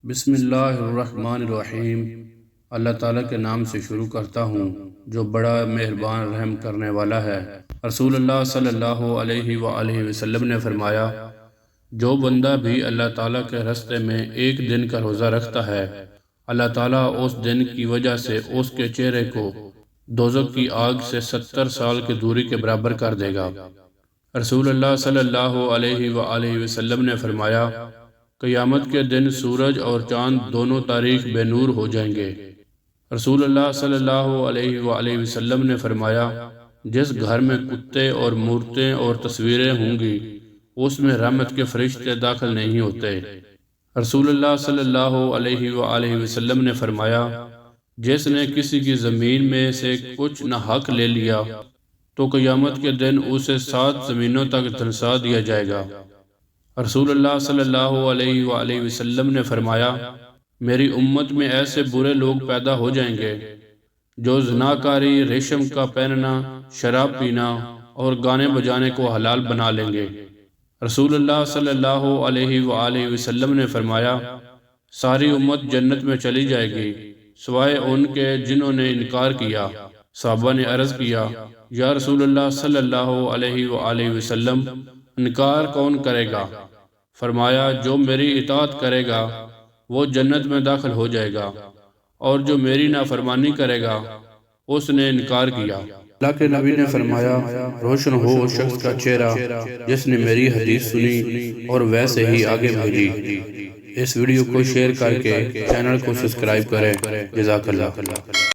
بسم اللہ الرحمن الرحیم۔ اللہ تعالیٰ کے نام سے شروع کرتا ہوں جو بڑا مہربان رحم کرنے والا ہے۔ رسول اللہ صلی اللہ علیہ وآلہ وسلم نے فرمایا، جو بندہ بھی اللہ تعالیٰ کے راستے میں ایک دن کا روزہ رکھتا ہے، اللہ تعالیٰ اس دن کی وجہ سے اس کے چہرے کو دوزخ کی آگ سے 70 سال کی دوری کے برابر کر دے گا۔ رسول اللہ صلی اللہ علیہ وآلہ وسلم نے فرمایا، قیامت کے دن سورج اور چاند دونوں تاریک بے نور ہو جائیں گے۔ رسول اللہ صلی اللہ علیہ وآلہ وسلم نے فرمایا، جس گھر میں کتے اور مورتیں اور تصویریں ہوں گی اس میں رحمت کے فرشتے داخل نہیں ہوتے۔ رسول اللہ صلی اللہ علیہ وآلہ وسلم نے فرمایا، جس نے کسی کی زمین میں سے کچھ ناحق لے لیا تو قیامت کے دن اسے 7 زمینوں تک دھنسا دیا جائے گا۔ رسول اللہ صلی اللہ علیہ وآلہ وسلم نے فرمایا، میری امت میں ایسے برے لوگ پیدا ہو جائیں گے جو زناکاری، ریشم کا پہننا، شراب پینا اور گانے بجانے کو حلال بنا لیں گے۔ رسول اللہ صلی اللہ علیہ وآلہ وسلم نے فرمایا، ساری امت جنت میں چلی جائے گی سوائے ان کے جنہوں نے انکار کیا۔ صحابہ نے عرض کیا، یا رسول اللہ صلی اللہ علیہ وآلہ وسلم، انکار کون کرے گا؟ فرمایا، جو میری اطاعت کرے گا وہ جنت میں داخل ہو جائے گا، اور جو میری نافرمانی کرے گا اس نے انکار کیا۔ اللہ کے نبی نے فرمایا، روشن ہو اس شخص کا چہرہ جس نے میری حدیث سنی اور ویسے ہی آگے بھیجی۔ اس ویڈیو کو شیئر کر کے چینل کو سبسکرائب کریں۔ جزاک اللہ۔